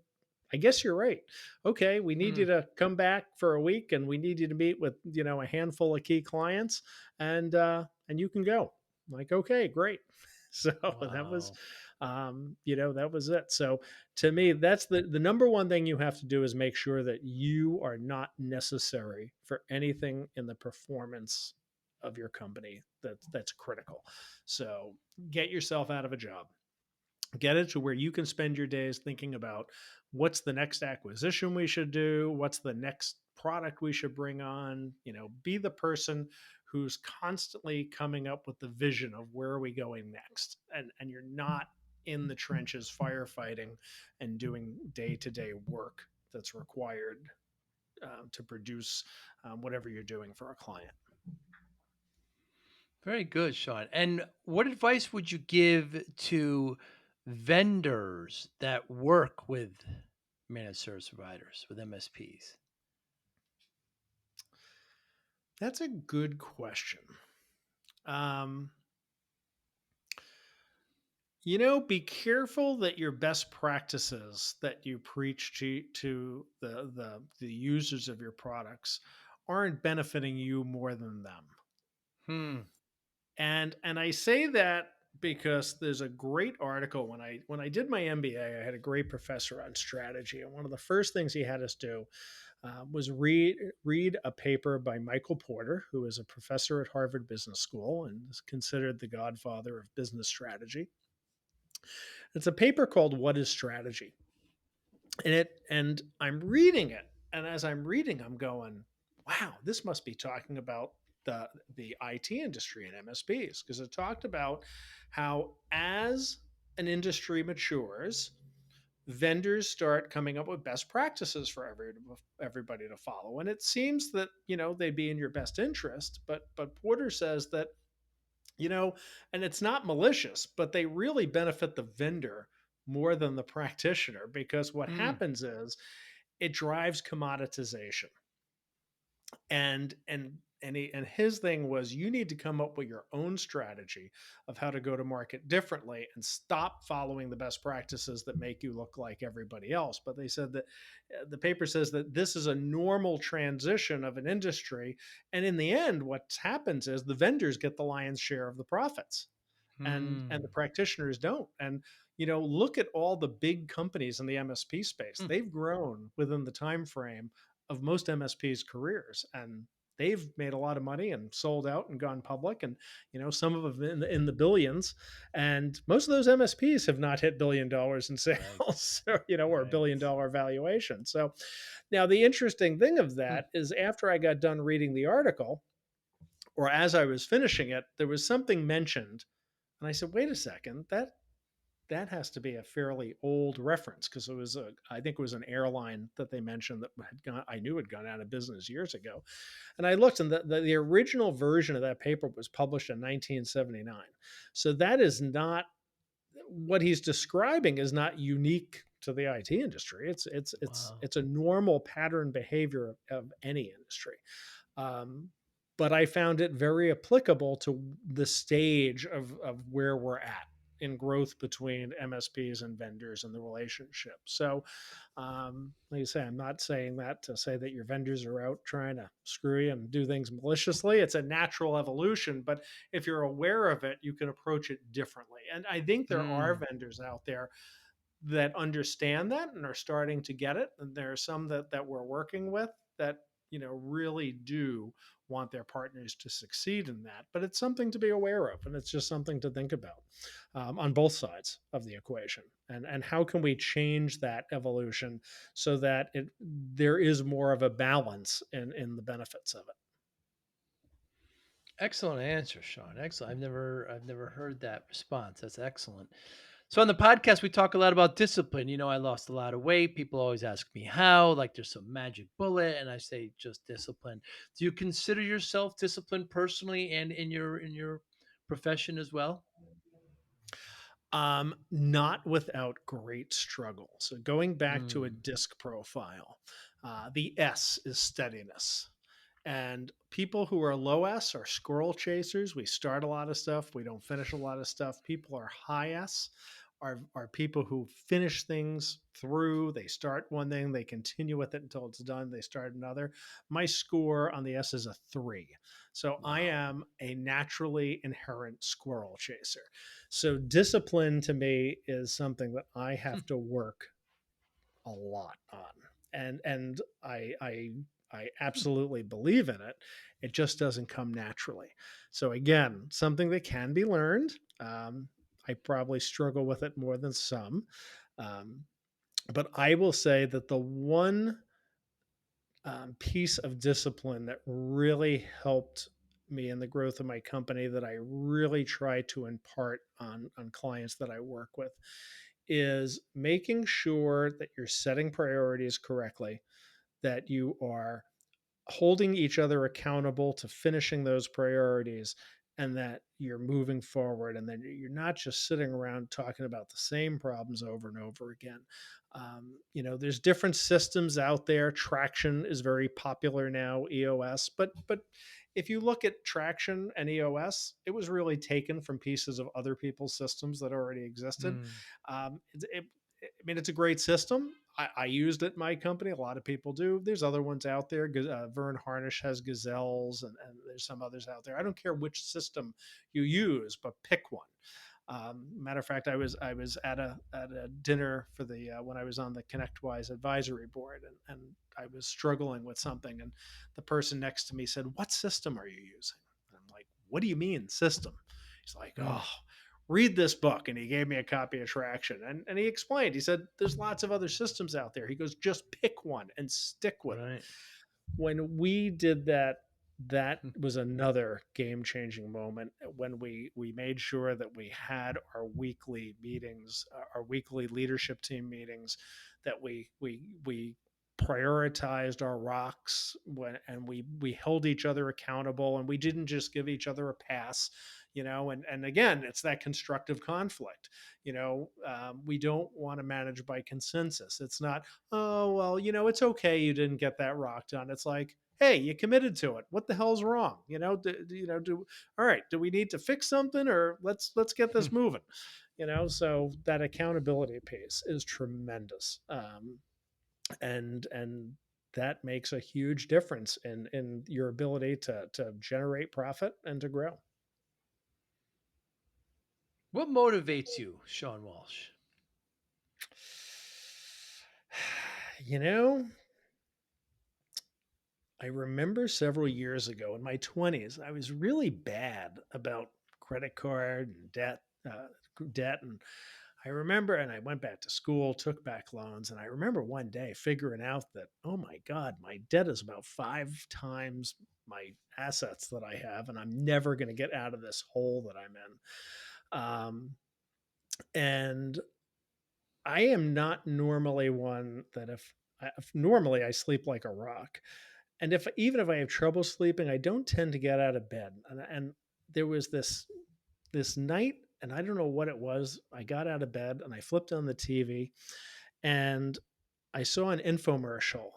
I guess you're right. Okay, we need you mm. to come back for a week and we need you to meet with, a handful of key clients and you can go. I'm like, okay, great. So Wow. that was it. So to me, that's the number one thing you have to do is make sure that you are not necessary for anything in the performance of your company that's critical. So get yourself out of a job. Get it to where you can spend your days thinking about what's the next acquisition we should do, what's the next product we should bring on, be the person who's constantly coming up with the vision of where are we going next. And you're not in the trenches firefighting and doing day-to-day work that's required to produce whatever you're doing for a client. Very good, Sean. And what advice would you give to vendors that work with managed service providers, with MSPs? That's a good question. Um, be careful that your best practices that you preach to the users of your products aren't benefiting you more than them. Hmm. And I say that because there's a great article when I did my MBA, I had a great professor on strategy, and one of the first things he had us do was read a paper by Michael Porter, who is a professor at Harvard Business School and is considered the godfather of business strategy. It's a paper called "What is Strategy?" and I'm reading it, and as I'm reading, I'm going, "Wow, this must be talking about the IT industry and MSPs," because it talked about how as an industry matures, vendors start coming up with best practices for everybody to follow, and it seems that they'd be in your best interest. But Porter says that you know, and it's not malicious, but they really benefit the vendor more than the practitioner, because what Mm, happens is it drives commoditization. And his thing was, you need to come up with your own strategy of how to go to market differently and stop following the best practices that make you look like everybody else. But they said that the paper says that this is a normal transition of an industry, and in the end what happens is the vendors get the lion's share of the profits, and the mm, practitioners don't. And look at all the big companies in the MSP space. mm. They've grown within the time frame of most MSPs careers, and they've made a lot of money and sold out and gone public, and some of them in the billions. And most of those MSPs have not hit $1 billion in Right, sales, or right. $1 billion valuation. So now the interesting thing of Hmm. that is, after I got done reading the article, or as I was finishing it, there was something mentioned, and I said, "Wait a second, that has to be a fairly old reference," because I think it was an airline that they mentioned that I knew had gone out of business years ago. And I looked, and the original version of that paper was published in 1979. So that is not, what he's describing is not unique to the IT industry. Wow. It's a normal pattern behavior of any industry. Um, but I found it very applicable to the stage of where we're at in growth between MSPs and vendors and the relationship. So, like I say, I'm not saying that to say that your vendors are out trying to screw you and do things maliciously. It's a natural evolution, but if you're aware of it, you can approach it differently. And I think there are Mm. vendors out there that understand that and are starting to get it. And there are some that we're working with that really do want their partners to succeed in that. But it's something to be aware of, and it's just something to think about, on both sides of the equation. And how can we change that evolution so that there is more of a balance in the benefits of it. Excellent answer, Sean. Excellent. I've never heard that response. That's excellent. So on the podcast, we talk a lot about discipline. I lost a lot of weight. People always ask me how, like there's some magic bullet, and I say just discipline. Do you consider yourself disciplined personally and in your profession as well? Not without great struggle. So going back to a Mm, disc profile, the S is steadiness. And people who are low S are squirrel chasers. We start a lot of stuff, we don't finish a lot of stuff. People are high S are people who finish things through. They start one thing, they continue with it until it's done, they start another. My score on the S is a 3. So I wow. am a naturally inherent squirrel chaser. So discipline to me is something that I Hmm. have to work a lot on. And I Hmm. absolutely believe in it. It just doesn't come naturally. So again, something that can be learned. I probably struggle with it more than some. Um, but I will say that the one piece of discipline that really helped me in the growth of my company, that I really try to impart on clients that I work with, is making sure that you're setting priorities correctly, that you are holding each other accountable to finishing those priorities, and that you're moving forward, and then you're not just sitting around talking about the same problems over and over again. There's different systems out there. Traction is very popular now, EOS, but if you look at Traction and EOS, it was really taken from pieces of other people's systems that already existed. Mm, um, it, it, I mean, it's a great system. I used it in my company. A lot of people do. There's other ones out there. Vern Harnish has Gazelles, and there's some others out there. I don't care which system you use, but pick one. Matter of fact, I was at a dinner for the when I was on the ConnectWise advisory board, and I was struggling with something, and the person next to me said, "What system are you using?" And I'm like, "What do you mean system?" He's like, Mm, "Oh, read this book," and he gave me a copy of Traction, and he explained. He said, "There's lots of other systems out there." He goes, "Just pick one and stick with it." right. When we did that, that Mm, was another game changing moment when we made sure that we had our weekly meetings, our weekly leadership team meetings, that we prioritized our rocks and we held each other accountable, and we didn't just give each other a pass, and again, it's that constructive conflict. We don't want to manage by consensus. It's not, "Oh, well, it's okay you didn't get that rock done." It's like, "Hey, you committed to it. What the hell's wrong?" All right, do we need to fix something, or let's get this moving? So that accountability piece is tremendous. And that makes a huge difference in your ability to generate profit and to grow. What motivates you, Shawn Walsh? You know, I remember several years ago in my 20s, I was really bad about credit card and debt. And I remember, and I went back to school, took back loans. And I remember one day figuring out that, oh my God, my debt is about 5 times my assets that I have. And I'm never going to get out of this hole that I'm in. And I am not normally one that if normally I sleep like a rock. And if even if I have trouble sleeping, I don't tend to get out of bed. And there was this night, and I don't know what it was. I got out of bed and I flipped on the TV, and I saw an infomercial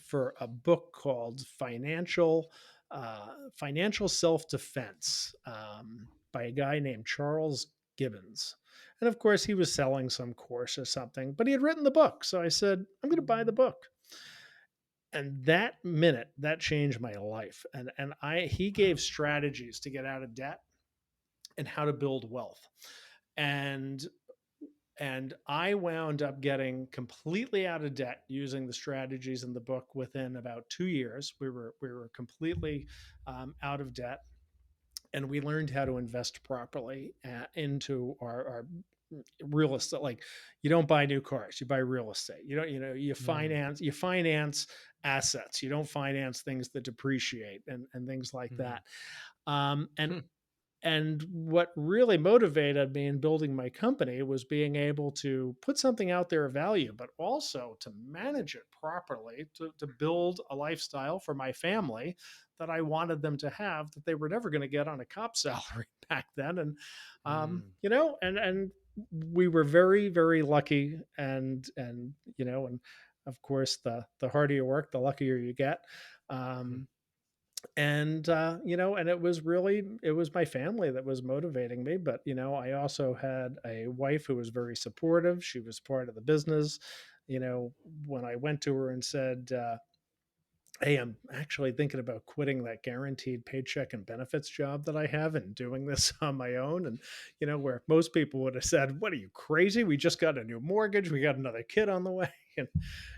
for a book called Financial Self Defense by a guy named Charles Gibbons. And of course, he was selling some course or something, but he had written the book. So I said, "I'm going to buy the book." And that minute, that changed my life. And he gave strategies to get out of debt and how to build wealth. And and I wound up getting completely out of debt using the strategies in the book within about 2 years. We were completely out of debt, and we learned how to invest properly into our real estate. Like, you don't buy new cars, you buy real estate. You don't, Mm, you finance assets. You don't finance things that depreciate and things like mm, that. Um, and hmm, and what really motivated me in building my company was being able to put something out there of value, but also to manage it properly, to build a lifestyle for my family that I wanted them to have, that they were never going to get on a cop salary back then. And, mm, and we were very, very lucky. And of course, the harder you work, the luckier you get. mm, Um, and it was my family that was motivating me. But I also had a wife who was very supportive. She was part of the business. When I went to her and said, "Hey, I'm actually thinking about quitting that guaranteed paycheck and benefits job that I have and doing this on my own." And where most people would have said, "What, are you crazy? We just got a new mortgage, we got another kid on the way." And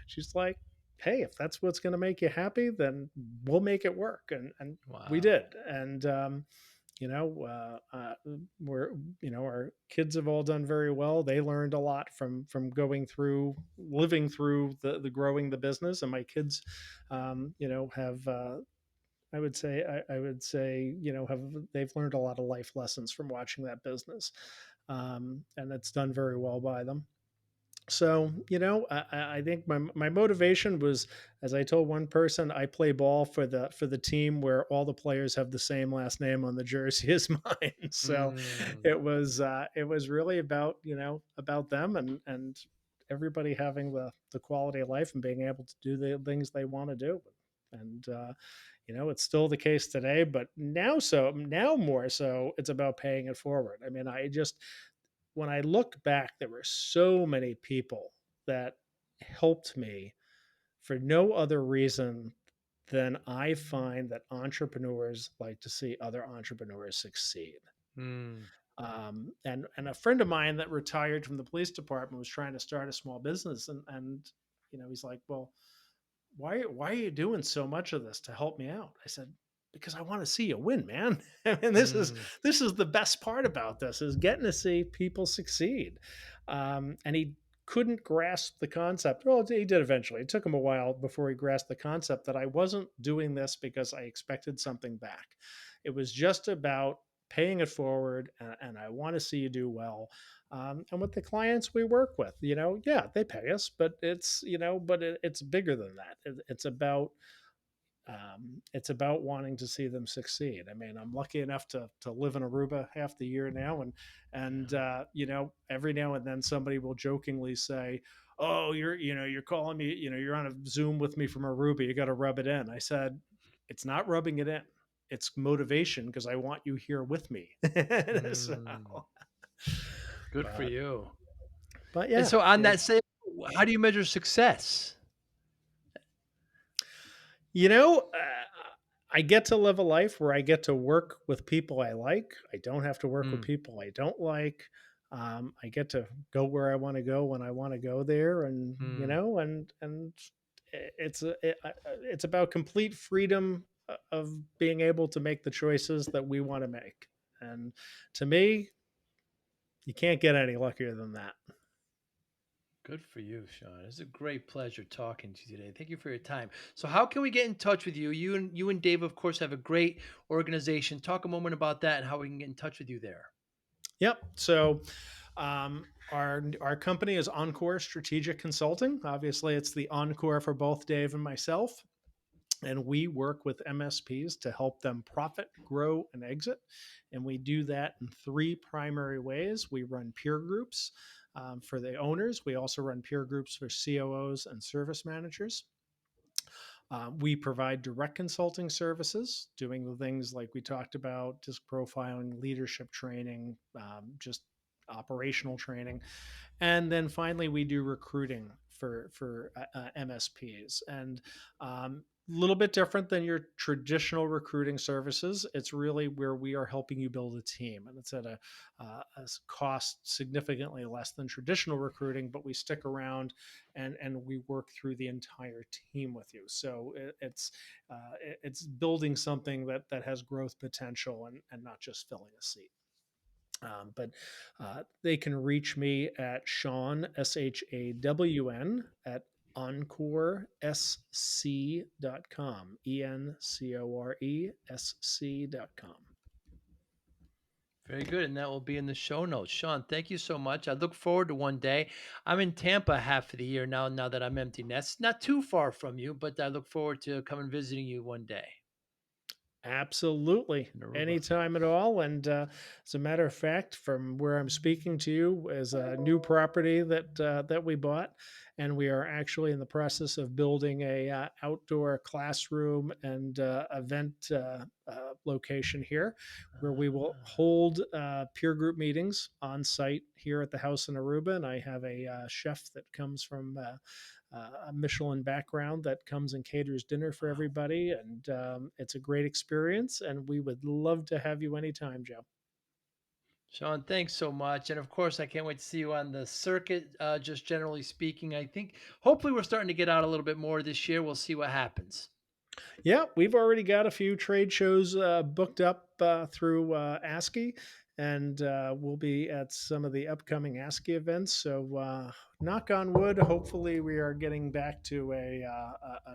she's like, "Hey, if that's what's going to make you happy, then we'll make it work." And we wow. did. And you know, we're our kids have all done very well. They learned a lot from going through, living through the growing the business. And my kids, have I would say have they've learned a lot of life lessons from watching that business, and it's done very well by them. So, I think my motivation was, as I told one person, I play ball for the team where all the players have the same last name on the jersey as mine. So Mm, it was really about them, and everybody having the quality of life and being able to do the things they want to do. And it's still the case today, but now more so, it's about paying it forward. I mean, when I look back, there were so many people that helped me for no other reason than I find that entrepreneurs like to see other entrepreneurs succeed. Mm. And a friend of mine that retired from the police department was trying to start a small business, and he's like, well, why are you doing so much of this to help me out? I said, because I want to see you win, man. And Mm. this is the best part about this, is getting to see people succeed. And he couldn't grasp the concept. Well, he did eventually. It took him a while before he grasped the concept that I wasn't doing this because I expected something back. It was just about paying it forward, and I want to see you do well. And with the clients we work with, yeah, they pay us, but it's bigger than that. It's about wanting to see them succeed. I mean, I'm lucky enough to live in Aruba half the year now, and Yeah. every now and then somebody will jokingly say, "Oh, you're calling me, you're on a Zoom with me from Aruba. You got to rub it in." I said, "It's not rubbing it in. It's motivation because I want you here with me." So, Mm. Good for but you. but And yeah, so on that it's same, how do you measure success? You know, I get to live a life where I get to work with people I like. I don't have to work with Mm. people I don't like. I get to go where I want to go when I want to go there, and Mm. it's about complete freedom of being able to make the choices that we want to make. And to me, you can't get any luckier than that. Good for you, Shawn. It's a great pleasure talking to you today. Thank you for your time. So, how can we get in touch with you? You and Dave, of course, have a great organization. Talk a moment about that and how we can get in touch with you there. Yep. So our company is Encore Strategic Consulting. Obviously, it's the Encore for both Dave and myself. And we work with MSPs to help them profit, grow, and exit. And we do that in three primary ways. We run peer groups for the owners. We also run peer groups for COOs and service managers. We provide direct consulting services, doing the things like we talked about, disc profiling, leadership training, just operational training. And then finally, we do recruiting for MSPs, and a little bit different than your traditional recruiting services. It's really where we are helping you build a team, and it's at a cost significantly less than traditional recruiting. But we stick around and we work through the entire team with you. So it's building something that has growth potential, and not just filling a seat. But they can reach me at Shawn, SHAWN, at EncoreSC.com, EncoreSC.com. Very good. And that will be in the show notes. Shawn, thank you so much. I look forward to one day. I'm in Tampa half of the year now that I'm empty nest. Not too far from you, but I look forward to coming visiting you one day Absolutely. in Aruba. Anytime at all. And as a matter of fact, from where I'm speaking to you is a new property that we bought, and we are actually in the process of building a outdoor classroom and event location here, where we will Ah. hold peer group meetings on site here at the house in Aruba. And I have a chef that comes from a Michelin background that comes and caters dinner for Wow. everybody. And it's a great experience. And we would love to have you anytime, Joe. Shawn, thanks so much. And of course, I can't wait to see you on the circuit. Just generally speaking, I think hopefully we're starting to get out a little bit more this year. We'll see what happens. Yeah, we've already got a few trade shows booked up through ASCII, and we'll be at some of the upcoming ASCII events. So, knock on wood, hopefully, we are getting back to a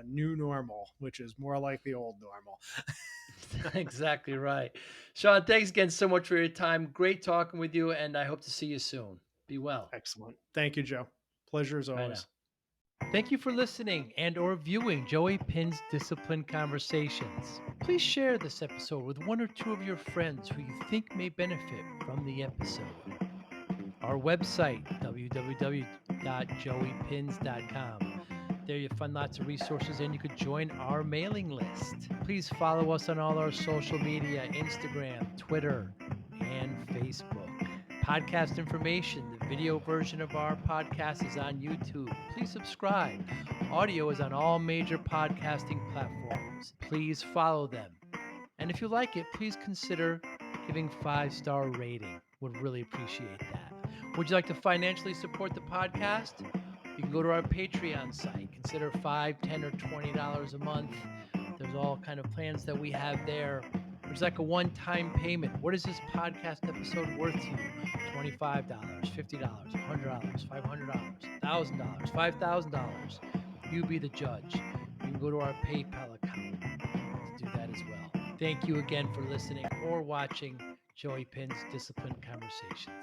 new normal, which is more like the old normal. Exactly right. Shawn, thanks again so much for your time. Great talking with you, and I hope to see you soon. Be well. Excellent. Thank you, Joe. Pleasure as Bye now. always. Thank you for listening and or viewing Joey Pinz Discipline Conversations. Please share this episode with one or two of your friends who you think may benefit from the episode. Our website, www.joeypins.com. There you'll find lots of resources and you could join our mailing list. Please follow us on all our social media, Instagram, Twitter, and Facebook. Podcast information. The video version of our podcast is on YouTube. Please subscribe. Audio is on all major podcasting platforms. Please follow them. And if you like it, please consider giving 5-star rating. Would really appreciate that. Would you like to financially support the podcast? You can go to our Patreon site. Consider $5, $10, or $20 a month. There's all kind of plans that we have there. There's like a one-time payment. What is this podcast episode worth to you? $25, $50, $100, $500, $1,000, $5,000. You be the judge. You can go to our PayPal account to do that as well. Thank you again for listening or watching Joey Pinz Disciplined Conversations.